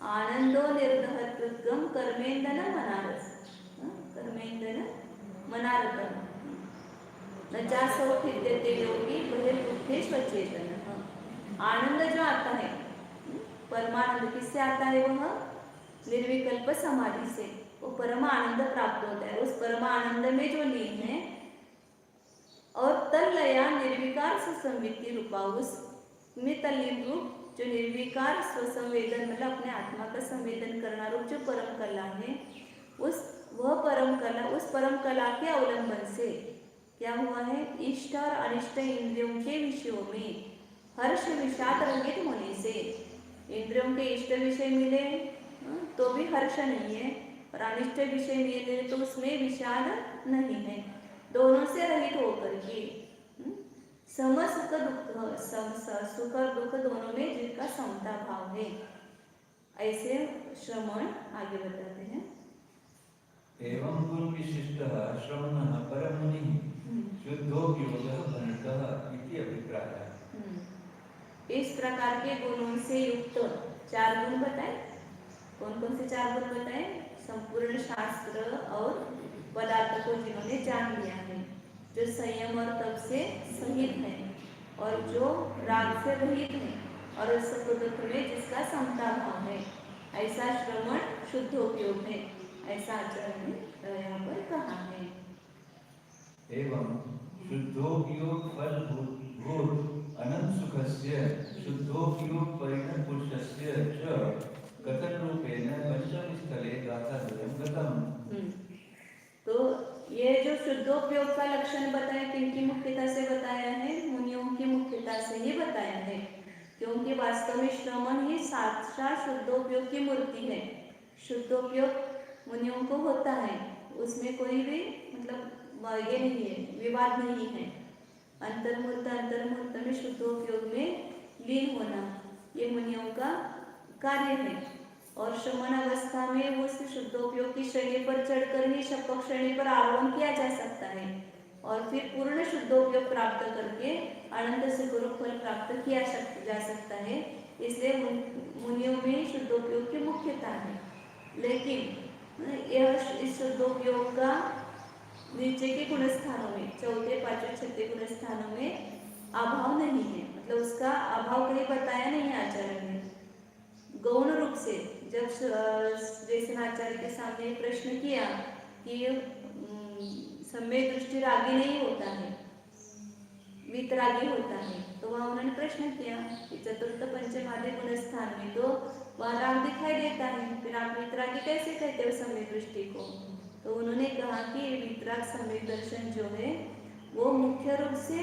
आनंदो निर्दहतृगम कर्मेंदन मनारस, कर्मेंदन मनारतम न चासो खिद्यते योगी बहिर्बुद्धे स्वचेतन। आनंद जो आता है, परमानंद किससे आता है? वह निर्विकल्प समाधि से वो परम आनंद प्राप्त होता है। उस परम आनंद में जो लीन है और तल्लया निर्विकार सुसंवित्ति रूपा, उसमें तल्लीन रूप जो निर्विकार स्वसंवेदन मतलब अपने आत्मा का संवेदन करना रूप जो परम कला है, वह परम कला के अवलंबन से क्या हुआ है? इष्ट और अनिष्ट इंद्रियों के विषयों में हर्ष विषाद रहित होने से, इंद्रियों के इष्ट विषय मिले तो भी हर्ष नहीं है और अनिष्ट विषय मिले तो उसमें विषाद नहीं है। दोनों से रहित होकर के सम सुख दुख, सुख और दुख दोनों में जिनका समता भाव है, ऐसे श्रवण आगे बताते हैं। एवं गुण विशिष्ट श्रवण परमुनि शुद्धो योगः बनितः इति अभिप्रायः। इस प्रकार के गुणों से युक्त 4 गुण बताए। कौन कौन से 4 गुण बताए? संपूर्ण शास्त्र और पदार्थ को जिन्होंने जान लिया है, जो संयम और तप से सहित है और जो राग से रहित है और सुख दुख में जिसका समता भाव है, ऐसा श्रवण शुद्ध उपयोग है, ऐसा आचार्य ने यहाँ पर कहा है। एवं शुद्धोपयोग फलभूत अनंत सुखस्य शुद्धोपयोग परिणत पुरुषस्य च कथन रूपेण पंचम स्थले गाथाद्वयं गतम्। तो ये जो शुद्धोपयोग का लक्षण बताया, किनकी मुख्यता से बताया है? मुनियों की मुख्यता से ही बताया है, क्योंकि वास्तव में श्रवण ही साक्षात शुद्धोपयोग की मूर्ति है। शुद्धोपयोग मुनियों को होता है, उसमें कोई भी मतलब ये नहीं है, विवाद नहीं है। अंतर्मुहूर्त में शुद्धोपयोग में लीन होना ये मुनियों का कार्य है। और श्रवण अवस्था में उस शुद्धोपयोग की श्रेणी पर चढ़कर ही शपथ श्रेणी पर आरोहण किया जा सकता है और फिर पूर्ण शुद्धोपयोग प्राप्त करके अनंत सुखरूप फल प्राप्त किया जा सकता है। इसलिए मुनियों में शुद्धोपयोग की मुख्यता है। लेकिन यह इस शुद्धोपयोग का नीचे के गुणस्थानों में, चौथे पांचवें छठे गुणस्थानों में अभाव नहीं है, मतलब उसका अभाव कहीं बताया नहीं है आचार्य ने। गौण रूप से जब आचार्य के सामने प्रश्न किया कि सम्यक दृष्टि रागी नहीं होता है, वितरागी होता है, तो वहाँ उन्होंने प्रश्न किया कि चतुर्थ पंचम आदि गुणस्थान में तो वहाँ राग दिखाई देता है, फिर आप वितरागी कैसे कहते हो सम्यक दृष्टि को? तो उन्होंने कहा कि वितराग सम्यक दर्शन जो है वो मुख्य रूप से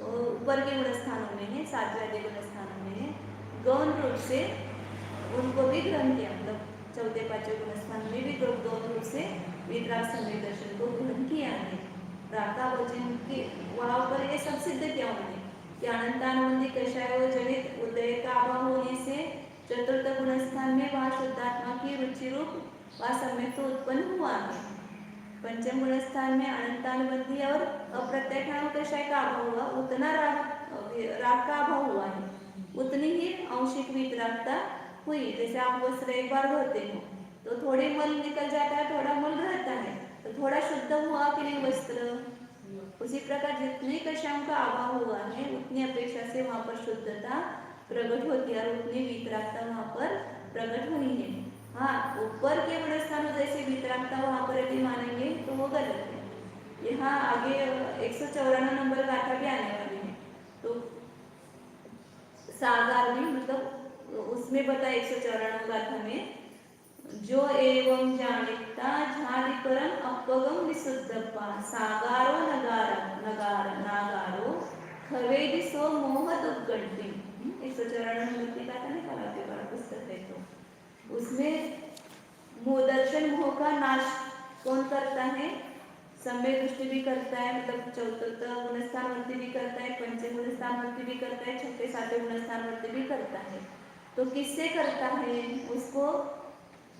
ऊपर के गुणस्थानों में है, 7वें आदि गुणस्थानों में है। गौण रूप से उनको भी ग्रहण किया, मतलब चौथे पांचवें गुणस्थान में भी गौण रूप से वितराग सम्यक दर्शन को ग्रहण किया है। राका वचन के वहाँ पर ये सब सिद्ध किया उन्होंने कि अनंतानुबंधी कषाय जनित उदय का अभाव होने से चतुर्थ गुणस्थान में वहाँ शुद्धात्मा की रुचि रूप वह सम्यक तो उत्पन्न हुआ है। पंचम गुणस्थान में अनंतानुबंधी और अप्रत्यक्षानु कषाय का अभाव हुआ, उतना राग का अभाव हुआ है, उतनी ही आंशिक वितरागता हुई। जैसे आप वस्त्र एक बार धोते हो तो थोड़ी मल निकल जाता है, थोड़ा मल रहता है, तो थोड़ा शुद्ध हुआ कि नहीं वस्त्र? उसी प्रकार जितने कषायों का अभाव हुआ है उतनी अपेक्षा से वहाँ पर शुद्धता प्रकट होती है और उतनी वितरागता वहाँ पर प्रकट हुई है। हाँ, ऊपर के गुणस्थानों जैसे वितरागता वहाँ पर यदि मानेंगे तो वो गलत है। यहाँ आगे 194 नंबर गाथा भी आने वाली है, तो सागार में मतलब उसमें बताया 194 गाथा में जो एवं जानिता झाली परम अपगम विशुद्धपा सागारो नागारो खवे दिसो मोह दुर्गंटी। 194 मूर्ति का था ना कला के बड़ा पुस्तक है, तो उसमें दर्शन मोह का नाश कौन करता है? सम्यक दृष्टि भी करता है, मतलब चौथा गुणस्थान वृत्ति भी करता है, पंचम गुणस्थान वृत्ति भी करता है, छठे सातवें गुणस्थान वृत्ति भी करता है। तो किससे करता है? उसको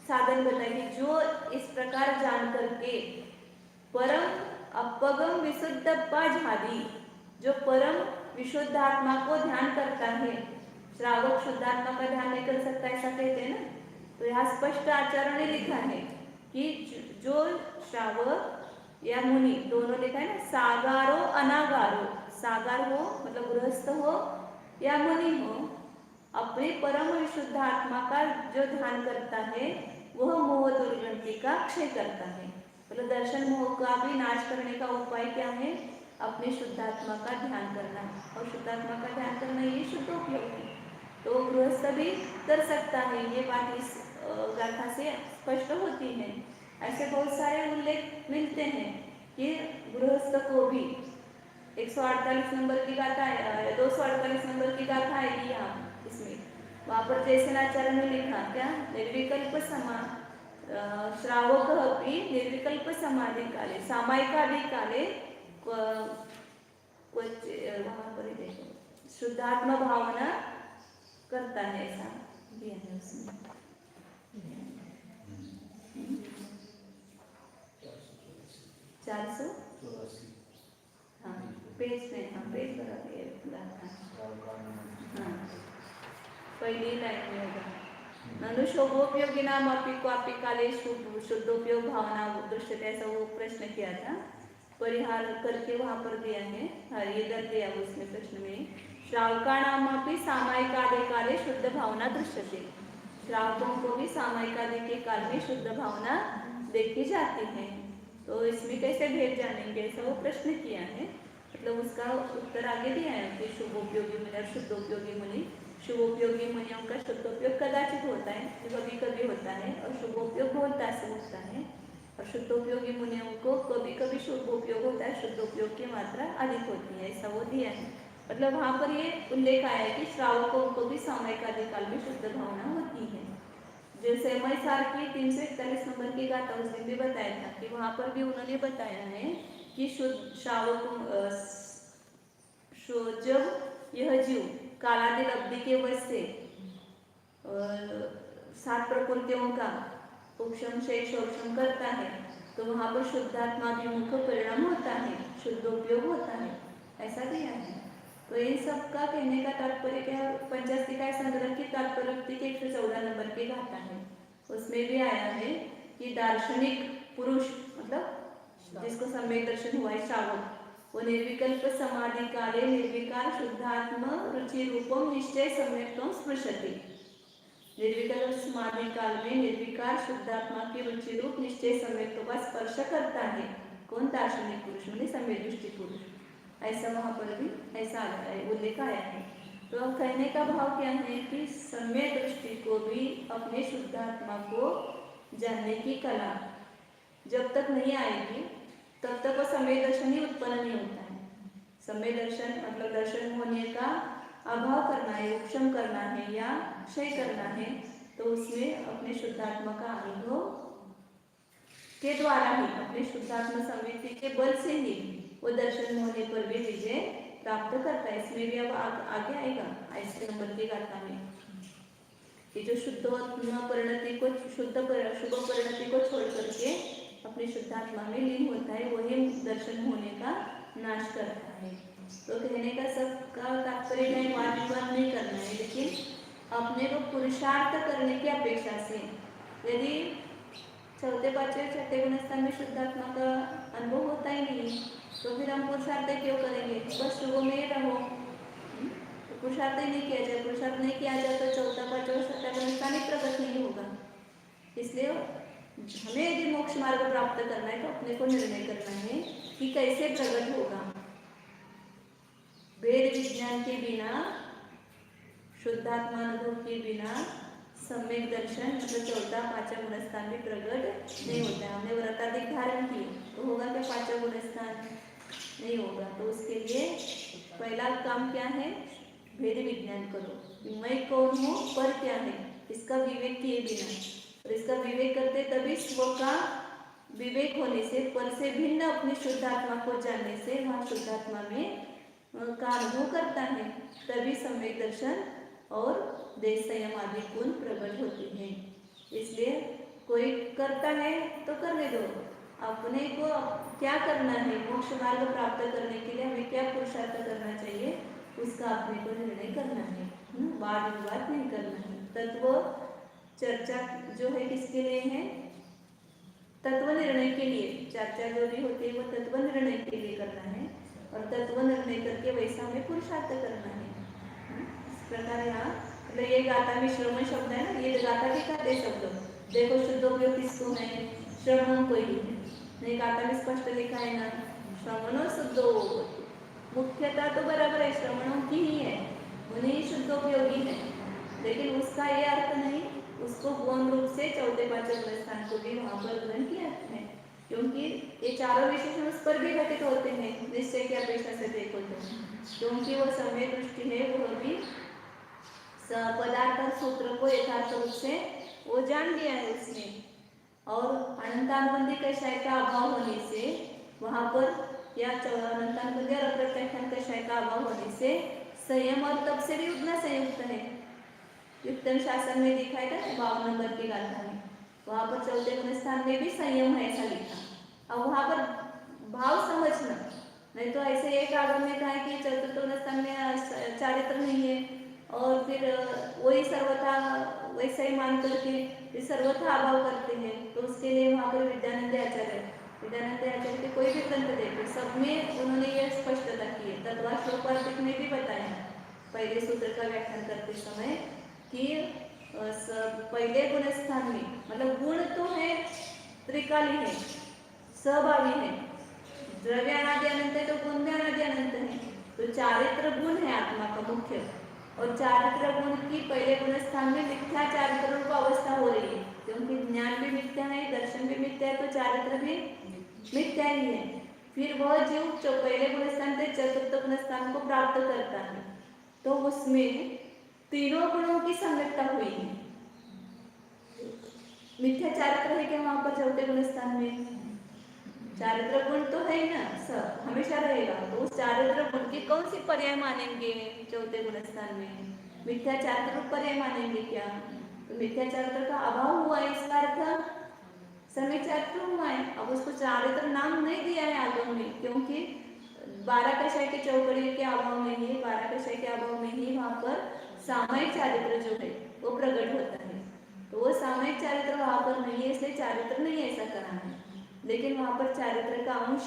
साधन बताइए। जो इस प्रकार जान करके परम अपगम विशुद्ध झादी, जो परम विशुद्ध आत्मा को ध्यान करता है। श्रावक शुद्ध आत्मा का ध्यान नहीं कर सकता, ऐसा कहते हैं ना। तो यहाँ स्पष्ट आचार्य ने लिखा है कि जो श्रावक या मुनि दोनों लिखा है ना, सागारो अनागारो, सागार हो मतलब गृहस्थ हो या मुनि हो, अपने परम विशुद्ध आत्मा का जो ध्यान करता है वह मोह दुर्गंधि का क्षय करता है। मतलब दर्शन मोह का भी नाश करने का उपाय क्या है? अपने शुद्धात्मा का ध्यान करना, और शुद्धात्मा का ध्यान करना ये शुद्ध उपयोग है। तो गृहस्थ भी कर सकता है, ये बात इस गाथा से स्पष्ट होती है। ऐसे बहुत सारे उल्लेख मिलते हैं कि गृहस्थ को भी 148 नंबर की गाथा है, 248 नंबर की गाथा आएगी यहाँ इसमें। वहाँ पर जैसेनाचार्य ने लिखा क्या? निर्विकल्प श्रावक अपि निर्विकल्प समाधि काले सामायिकादि काले वहाँ पर देखो शुद्धात्मा भावना करता है, ऐसा दिया है उसमें। 484 हाँ पेज में, हाँ पेज बराबर हाँ पहली लाइन में होगा। ननु शोभोपयोगी नाम अपि क्वापि काले शुद्धोपयोग भावना दृश्यते, ऐसा वो प्रश्न किया था, परिहार करके वहाँ पर दिया है। हाँ ये दर दिया उसमें प्रश्न में। श्रावका नाम अपि सामायिकादि काले शुद्ध भावना दृश्यते, श्रावकों को भी सामायिकादि के काल में शुद्ध भावना देखी जाती है। तो इसमें कैसे भेद जानेंगे, ऐसा वो प्रश्न किया है। मतलब उसका उत्तर आगे दिया है कि शुभोपयोगी मुनि और शुद्धोपयोगी मुनि। शुभोपयोगी मुनियों का शुद्धोपयोग कदाचित होता है, कभी कभी होता है, और शुभोपयोग बहुलता से होता है। और शुद्धोपयोगी मुनियों को कभी कभी शुभोपयोग होता है, शुद्धोपयोग की मात्रा अधिक होती है, ऐसा वो दिया है। मतलब वहाँ पर ये उल्लेख आया है कि श्रावकों को भी सामयिक आदि काल में शुद्ध भावना होती है। जैसे मैसार की 341 नंबर की गाथा उस दिन भी बताया था कि वहाँ पर भी उन्होंने बताया है कि शुद्ध श्रावकों जब यह जीव कालादि अवधि के वश से 7 प्रकृतियों का उपशम शेष उपशम करता है, तो वहाँ पर शुद्धात्माभिमुख परिणाम होता है, शुद्धोपयोग होता है, ऐसा दिया है। तो इन सब का कहने का तात्पर्य क्या? पंचास्तिकाय संग्रह की तात्पर्य के 114 नंबर की गाथा है, उसमें भी आया है कि दार्शनिक पुरुष मतलब जिसको सम्यक दर्शन हुआ है श्रावक, वो निर्विकल्प समाधि काले निर्विकार शुद्धात्म रुचि रूपम निश्चय सम्यक्त्वं स्पृशति। निर्विकल्प समाधि काल में निर्विकार शुद्धात्मा की रुचि रूप निश्चय सम्यक्त्व का स्पर्श करता है। कौन? दार्शनिक पुरुष मतलब सम्यक दृष्टि पुरुष, ऐसा वहाँ पर भी ऐसा उल्लेख आया है। तो अब कहने का भाव क्या है कि सम्यक दृष्टि को भी अपने शुद्धात्मा को जानने की कला जब तक नहीं आएगी तब तक वो सम्यक दर्शन ही उत्पन्न नहीं होता है। सम्यक दर्शन मतलब दर्शन होने का अभाव करना है, उपशम करना है या क्षय करना है, तो उसमें अपने शुद्धात्मा का अनुभव के द्वारा ही, अपने शुद्धात्मा संवेदी के बल से ही वो दर्शन होने पर भी विजय प्राप्त करता है। इसमें भी अब आगे आएगा 80 नंबर की गाथा में कि जो शुद्धात्मा परिणति को शुभ परिणति को छोड़ करके अपने शुद्धात्मा में लीन होता है, वही दर्शन होने का नाश करता है। तो कहने का सबका तात्पर्य नहीं, वाद विवाद नहीं करना है, लेकिन अपने को पुरुषार्थ करने की अपेक्षा से यदि चौथे पांचवें छठे गुणस्थान में शुद्धात्मा का अनुभव होता ही नहीं तो फिर हम पुरुषार्थ क्यों करेंगे? बस शुभ में रहो, पुरुषार्थ ही नहीं किया जाए। पुरुषार्थ नहीं किया जाए तो चौथा पांचवा छठा गुणस्थान ही प्रकट नहीं होगा। इसलिए हमें यदि मोक्ष मार्ग प्राप्त करना है तो अपने को निर्णय करना है कि कैसे प्रकट होगा। वेद विज्ञान के बिना, शुद्धात्मा अनुभव के बिना सम्यक दर्शन मतलब चौथा पांचवा गुणस्थान भी प्रकट नहीं होता है। हमने व्रताधिक धारण किए तो होगा क्या पांचवा गुणस्थान? नहीं होगा। तो उसके लिए पहला काम क्या है? भेद विज्ञान करो कि मैं कौन हूँ, पर क्या है, इसका विवेक किए बिना। और इसका विवेक करते तभी स्व का विवेक होने से, पर से भिन्न अपनी शुद्धात्मा को जानने से वहाँ शुद्धात्मा में का अनुभव करता है, तभी सम्यक दर्शन और देश संयम आदि गुण प्रकट होते हैं। इसलिए कोई करता है तो करने दो, अपने को क्या करना है, मोक्ष मार्ग प्राप्त करने के लिए हमें क्या पुरुषार्थ करना चाहिए, उसका अपने को निर्णय करना है। वाद विवाद नहीं करना है। तत्व चर्चा जो है किसके लिए है? तत्व निर्णय के लिए। चर्चा जो भी होती है वो तत्व निर्णय के लिए करना है, और तत्व निर्णय करके वैसा हमें पुरुषार्थ करना है। इस प्रकार यहाँ मतलब ये गाथा में श्रवण शब्द है ना, ये गाथा भी कहते शब्द। देखो शुद्धोपयोग किसको है? श्रवण को ही है। नहीं, गाथा में स्पष्ट लिखा है ना, श्रवणो शुद्धो। मुख्यता तो बराबर है, श्रवणों की ही है, उन्हीं शुद्धोपयोगी है, लेकिन उसका ये अर्थ नहीं उसको गौण रूप से चौथे पांचवे स्थान को भी वहां पर ग्रहण किया है, क्योंकि ये चारों विशेषण उस पर भी घटित होते हैं निश्चय की अपेक्षा से देखो तो, क्योंकि वो समय दृष्टि है, वो भी पदार्थ सूत्र को यथार्थ रूप से वो जान लिया है उसने। और अनंतानुबंधी कषाय का अभाव होने से वहां पर, या अनंतानुबंधी और अप्रत्याख्यान कषाय का अभाव होने से संयम और तप से भी उतना संयुक्त है। युक्तन शासन में दिखाया था 52 नंबर की गाथा में, वहां पर चौथे गुणस्थान में भी संयम है ऐसा लिखा। अब वहां पर भाव समझना, नहीं तो ऐसे एक आगम में कहा कि चतुर्थ गुणस्थान में चारित्र नहीं है और फिर वही सर्वथा वैसा ही मान करके सर्वथा अभाव करते हैं, तो उसके लिए वहां पर विद्यानंद आचार्य के कोई भी ग्रंथ देखो, सब में उन्होंने यह स्पष्टता की है। तत्वाश्लोकार्थिक में भी बताया पहले सूत्र का व्याख्यान करते समय कि पहले गुणस्थान में मतलब गुण तो है, त्रिकाली है, सहभावी है, द्रव्यानादि अनंत है तो गुण भी अनादि अनंत है। तो चारित्र गुण है आत्मा का मुख्य, और चारित्र गुण की पहले गुणस्थान में मिथ्या चारित्र रूप अवस्था हो रही है, क्योंकि ज्ञान भी मिथ्या है, दर्शन भी मिथ्या है, तो चारित्र भी मिथ्या ही है। फिर वह जीव जो पहले गुणस्थान से चतुर्थ गुणस्थान को प्राप्त करता है, तो उसमें तीनों गुणों की सम्यकता हुई है। मिथ्या चारित्र है क्या वहां पर चौथे गुणस्थान में? चारित्र गुण तो है ना, सब हमेशा रहेगा, तो उस चारित्र गुण की कौन सी पर्याय मानेंगे चौथे गुणस्थान में? मिथ्या चारित्र पर्याय मानेंगे क्या? तो मिथ्या चारित्र का अभाव हुआ है, इसका अर्थ समय चारित्र हुआ है। अब उसको चारित्र नाम नहीं दिया है आगम में, क्योंकि 12 कषाय के चौकड़ी के अभाव में ही, 12 कषाय के अभाव में ही वहां पर सामयिक चारित्र जो है वो प्रकट होता है। तो वो सामयिक चारित्र वहां पर नहीं है, इसलिए चारित्र नहीं ऐसा करा है, लेकिन वहां पर चारित्र का अंश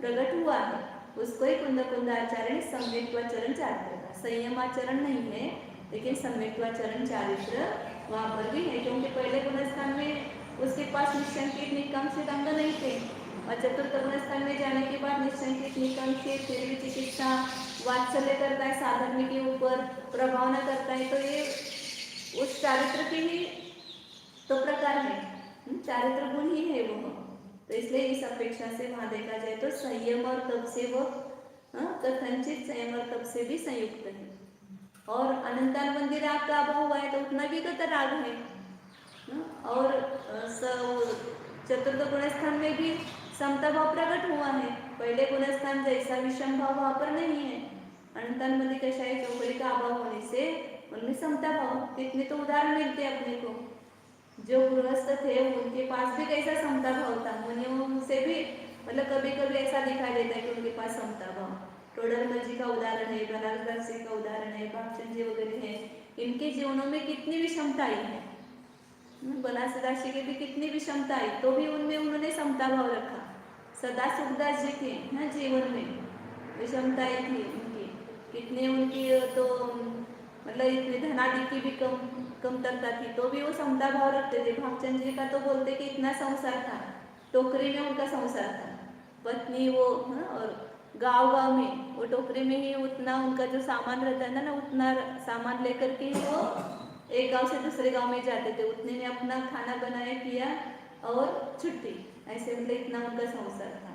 प्रकट हुआ है। उसको ही कुंदाचार्य ने सम्यक्त्वाचरण चारित्र का, संयमाचरण नहीं है लेकिन सम्यक्त्वाचरण चारित्र वहां पर भी है, क्योंकि पहले गुणस्थान में उसके पास निशंकित निकांक्षित अंग नहीं थे, और चतुर्थ गुणस्थान में जाने के बाद निशंकित निकांक्षित फिर भी चिकित्सा वात्सल्य करता है, साधर्म के ऊपर प्रभाव न करता है, तो ये उस चारित्र के ही तो प्रकार है, चारित्र गुण ही है वो। तो इसलिए इस अपेक्षा से वहां देखा जाए तो संयम और तप से वो कथनचित संयम और तप से भी संयुक्त है। और अनंतानुबंधी राग का अभाव हुआ है तो उतना विगत राग है। और चतुर्थ गुणस्थान में भी समता भाव प्रकट हुआ है, पहले गुणस्थान जैसा विषम भाव वहां पर नहीं है। अनंतानुबंधी कषाय चौकड़ी का अभाव होने से उनमें समता भाव, कितने तो उदाहरण मिलते हैं अपने को। जो गृहस्थ थे उनके पास भी कैसा समता भाव था, मुनियों से भी मतलब कभी कभी ऐसा दिखाई देता है कि उनके पास समता भाव। टोडरमल जी का उदाहरण है, बनारस जी का उदाहरण है, भागचंद जी वगैरह है, इनके जीवनों में कितनी विषमता आई है। बनारस जी के भी कितनी विषमता आई, तो भी उनमें उन्होंने समता भाव रखा। सदा सुखदास जी के ना जीवन में विषमताएं थी उनकी, कितने उनकी तो मतलब इतने धनादि की भी कमतरता थी, तो भी वो समता भाव रखते थे। भागचंद जी का तो बोलते कि इतना संसार था, टोकरी में उनका संसार था, पत्नी वो और गांव में वो टोकरी में ही उतना उनका जो सामान रहता है ना, उतना सामान लेकर के ही वो एक गांव से दूसरे गांव में जाते थे, उतने में अपना खाना बनाया किया और छुट्टी, ऐसे मतलब इतना उनका संसार था।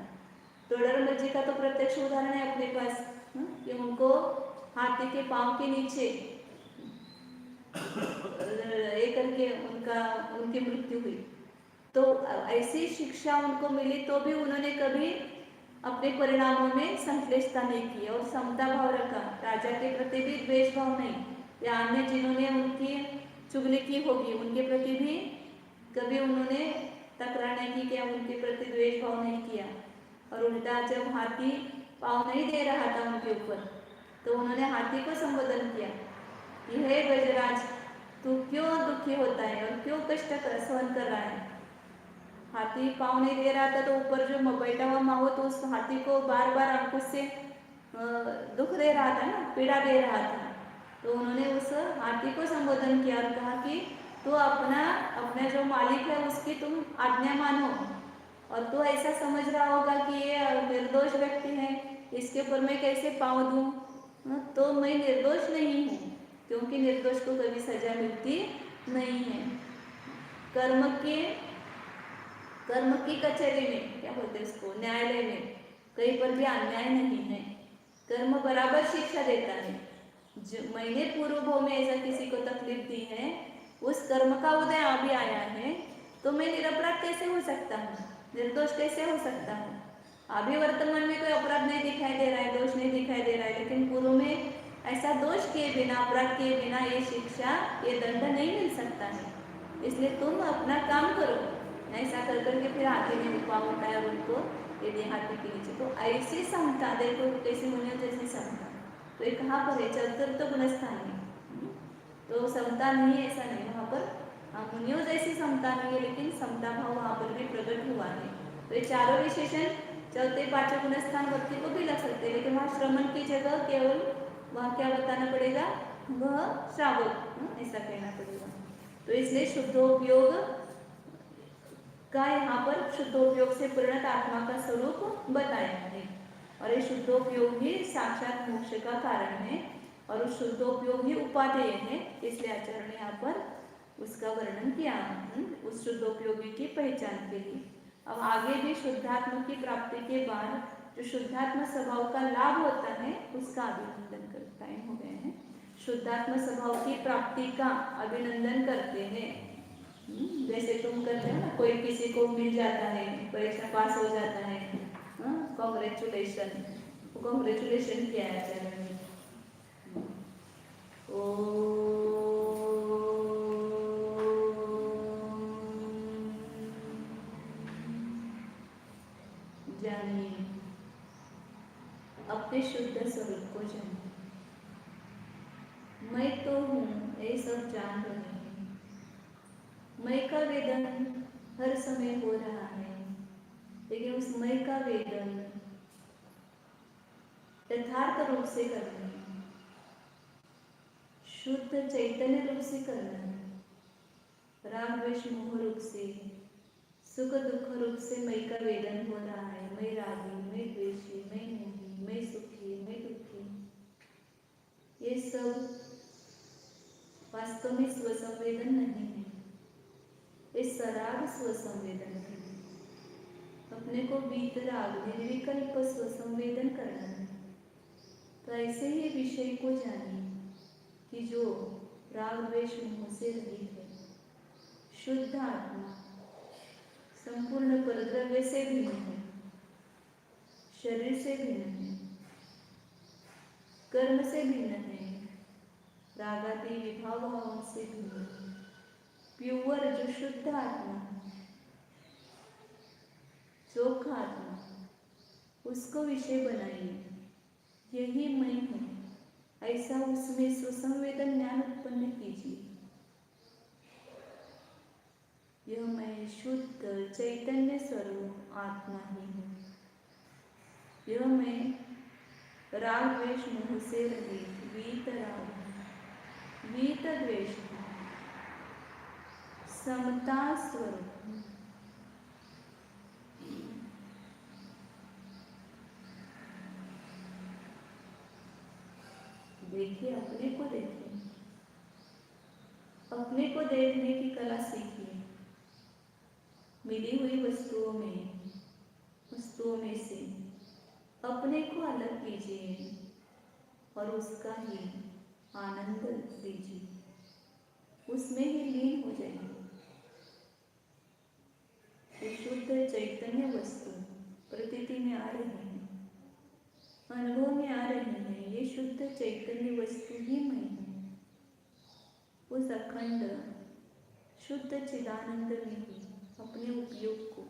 तोडरमल जी का तो प्रत्यक्ष उदाहरण है अपने पास, कि उनको हाथी के पांव के नीचे एक करके उनकी मृत्यु हुई। तो ऐसी शिक्षा उनको मिली तो भी उन्होंने कभी अपने परिणामों में संश्लेषता नहीं की और समता भाव रखा। राजा के प्रति भी द्वेष भाव नहीं, या अन्य जिन्होंने उनकी चुगली की होगी उनके प्रति भी कभी उन्होंने तकरार नहीं की, क्या उनके प्रति द्वेष भाव नहीं किया। और उल्टा जब हाथी पाँव नहीं दे रहा था उनके ऊपर, तो उन्होंने हाथी को संबोधन किया कि हे गजराज, तू क्यों दुखी होता है और क्यों कष्ट सहन कर रहा है। हाथी पाँव नहीं दे रहा था तो ऊपर जो बैठा हुआ माहो तो उस हाथी को बार बार अंकुश से दुख दे रहा था ना, पीड़ा दे रहा था। तो उन्होंने उस हाथी को संबोधन किया और कहा कि तो अपना जो मालिक है उसकी तुम आज्ञा मानो, और तो ऐसा समझ रहा होगा कि ये निर्दोष व्यक्ति है, इसके ऊपर मैं कैसे पाँव दूं। तो मैं निर्दोष नहीं हूँ, क्योंकि निर्दोष को कभी सजा मिलती नहीं है। कर्म की कचहरी में, क्या बोलते हैं उसको, न्यायालय में कहीं पर भी अन्याय नहीं है। कर्म बराबर शिक्षा देता है। जो मैंने पूर्व भाव में ऐसा किसी को तकलीफ दी है, उस कर्म का उदय अभी आया है, तो मैं निरपराध कैसे हो सकता हूँ, निर्दोष कैसे हो सकता हूँ। अभी वर्तमान में कोई अपराध नहीं दिखाई दे रहा है, दोष नहीं दिखाई दे रहा है, लेकिन पूर्व में ऐसा दोष किए बिना, अपराध किए बिना ये शिक्षा, ये दंड नहीं मिल सकता है। इसलिए तुम अपना काम करो। ऐसा कर करके फिर हाथी ने पाँव उठाया उनको, ये दिया हाथी के नीचे। तो ऐसी समता देखो कैसी मुनियों जैसी समता, तो ये कहाँ पर है, चतुर्थ गुणस्थान में। तो समता नहीं है ऐसा नहीं, वहाँ पर मुनियों जैसी समता नहीं है, लेकिन समता भाव वहाँ पर भी प्रकट हुआ है। तो ये चारों विशेषण चौथे पांचवें गुणस्थान भक्ति को भी लग सकते हैं, लेकिन वहाँ श्रवण की जगह केवल वहाँ क्या बताना पड़ेगा, वह श्रावक, ऐसा कहना पड़ेगा। तो इसलिए शुद्धोपयोग का यहाँ पर शुद्धोपयोग से परिणत आत्मा का स्वरूप बताया है, और ये शुद्धोपयोग ही साक्षात मोक्ष का कारण है, और उस शुद्धोपयोग ही उपादेय है। इसलिए आचार्य ने यहाँ पर उसका वर्णन किया, उस शुद्धोपयोगी की पहचान के लिए। अब आगे भी शुद्धात्मा की प्राप्ति के बाद जो शुद्धात्मा स्वभाव का लाभ होता है उसका अभिनंदन कर, टाइम हो गए हैं, शुद्धात्मा स्वभाव की प्राप्ति का अभिनंदन करते हैं। जैसे तुम करते हो ना, कोई किसी को मिल जाता है, परीक्षा पास हो जाता है, कॉन्ग्रेचुलेशन, कॉन्ग्रेचुलेशन किया है आचार्य ने। जानिए, अपने शुद्ध स्वरूप को जानिए। मैं तो हूँ ये सब जान रहे हैं। मैं का वेदन हर समय हो रहा है, लेकिन उस मैं का वेदन यथार्थ रूप से करना है, शुद्ध चैतन्य रूप से करना है, राग द्वेष मोह रूप से, सुख दुख रूप से मैं का वेदन हो रहा है। मैं रागी, मैं द्वेषी, मैं मोही, मैं सुखी, मैं दुखी, ये सब वास्तव में स्वसंवेदन नहीं है, ये सराग स्वसंवेदन है। अपने को वीतराग निर्विकल्प स्वसंवेदन करना है। तो ऐसे ही विषय को जानिए कि जो राग द्वेष मोह से रहित है, शुद्ध आत्मा, संपूर्ण परद्रव्य से भिन्न है, शरीर से भिन्न है, कर्म से भिन्न है, रागादि विभाव भावों से भिन्न है। प्योर जो शुद्ध आत्मा, चोखा आत्मा, उसको विषय बनाइए, यही मैं हूँ, ऐसा उसमें सुसंवेदन ज्ञान उत्पन्न कीजिए। यह मैं शुद्ध चैतन्य स्वरूप आत्मा ही हूँ। यह मैं राग द्वेष मोह से रहित वीतराग, वीत द्वेष, समता स्वरूप। देखिए, अपने को देखिए, अपने को देखने की कला सीखिए। मिली हुई वस्तुओं में से अपने को अलग कीजिए और उसका ही आनंद लीजिए, उसमें ही लीन हो जाइए। ये शुद्ध चैतन्य वस्तु प्रतीति में आ रही है, अनुभव में आ रही है। ये शुद्ध चैतन्य वस्तु ही मैं हूँ। उस अखंड शुद्ध चिदानंद में ही अपने उपयोग को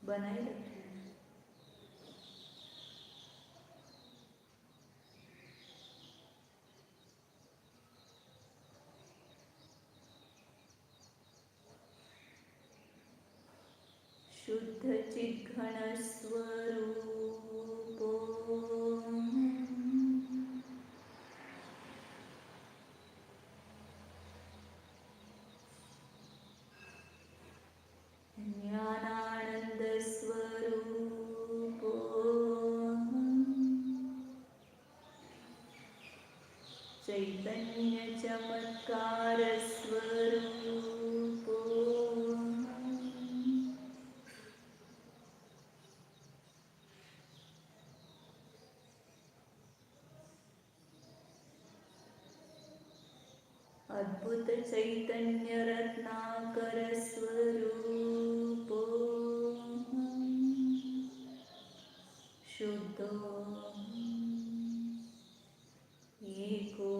बनाए रखें। शुद्ध चिद्घन स्वरूपो ज्ञानानंद स्वरूपो चैतन्य चमत्कार स्वरूपो अद्भुत चैतन्य रत्नाकर स्वरूपो शुद्धो एको